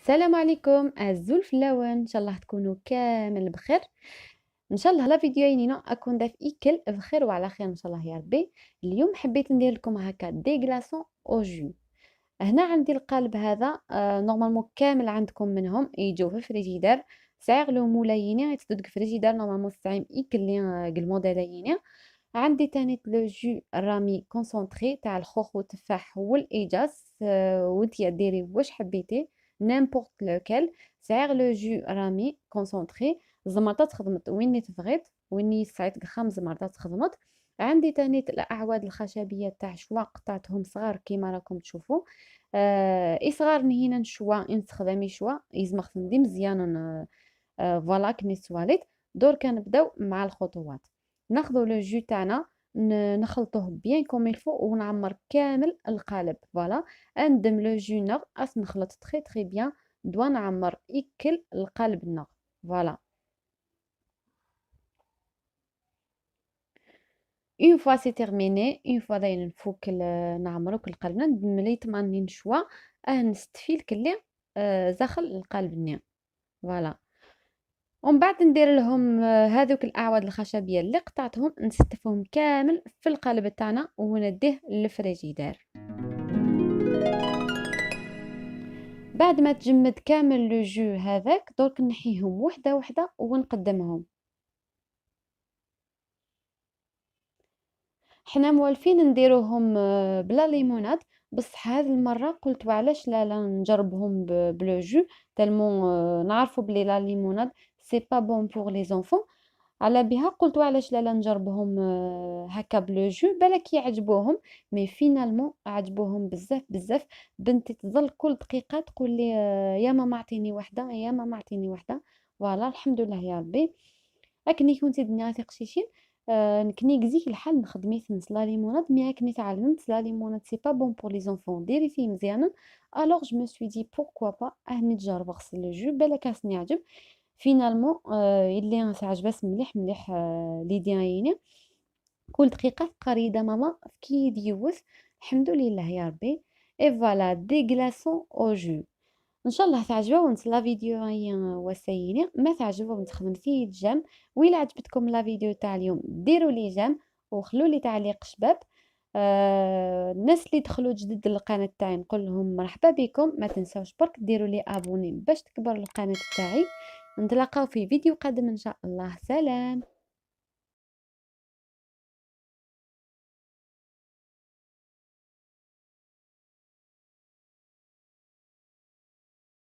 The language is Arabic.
السلام عليكم أعزو الفلاون، ان شاء الله تكونوا كامل بخير. ان شاء الله لا فيديو اكون داف اكل بخير وعلى خير ان شاء الله يا ربي. اليوم حبيت ندير لكم هكا دي غلاسون او جو. هنا عندي القالب هذا نورمالمون كامل عندكم منهم يجوا في فريجيدار صغير لو مولايين تدق فريجيدار نورمالمون الساعه اكل لي الموديلين. عندي تاني لو جو رامي كونسونطري تاع الخوخ والتفاح والايجاس، وانتي ديري واش حبيتي نيمبورط لوكال. صغير لو جو رامي كونسونطري الزمرطه تخدمت ويني تبغيت ويني ساعات خام زمرطه تخدمت. عندي تاني الاعواد الخشبيه تاع شوا قطعتهم صغار كيما راكم تشوفوا. اي صغار هنا نشوا نستخدمي شوا يزم خدمتي مزيان. فوالا كني سواليت. دور كنبداو مع الخطوات. ناخذ لو جو تاعنا نخلطوه بيان كوم يلفو ونعمر كامل القالب. فوالا ندم لو جو نغ نخلط تري تري بيان دوا نعمر يكل القالب نغ. فوالا اون فوا سي تيرميني، اون فوا داين نفوك نعمرو كل قلبنا ندم لي تماني نشوا نستفيل كلي زخل القالب نيا. فوالا ومن بعد ندير لهم هذوك الاعواد الخشبيه اللي قطعتهم نستفهم كامل في القالب تاعنا ونديه للفريجيدار. بعد ما تجمد كامل لو جو هذاك درك نحيهم وحده وحده ونقدمهم. حنا موالفين نديروهم بلا ليموناد، بصح هذه المره قلت وعلاش لا نجربهم بلو جو تالمون نعرفوا بلي لا ليموناد سي با بون بور لي زونفون. على بها قلت علاش لا نجربهم هكا بلو جو بالك يعجبوهم. مي فينالمون عجبوهم بزاف بزاف. بنتي تظل كل دقيقه تقول لي يا ماما اعطيني وحده يا ماما اعطيني وحده. فوالا الحمد لله يا ربي. اكني كنتي دنيا ثقشيشين كني كزيك الحال نخدميت نس لا ليموناد مي كني تعلمت لا ليموناد سي با بون بور لي زونفون ديري فيه مزيانا. الوغ جو مو سوي دي بوركوا با نجرب غسل لو جو بالك راسني يعجب. فينالمون يلي عجبات مليح مليح لي ديايني. كل دقيقة قريدة ماما كي ديوث. الحمد لله يا ربي. اي فوالا دي غلاسون او جو. ان شاء الله تعجبوا ونت لا فيديو هي وسيني ما تعجبوا نتخدم فيه جام. وإلا عجبتكم لا فيديو تاع اليوم ديروا لي جام وخلوا لي تعليق شباب. الناس اللي دخلوا جدد للقناه تاعي نقول لهم مرحبا بكم. ما تنساوش برك ديروا لي ابوني باش تكبر القناه تاعي. نتلاقاو في فيديو قادم ان شاء الله. سلام.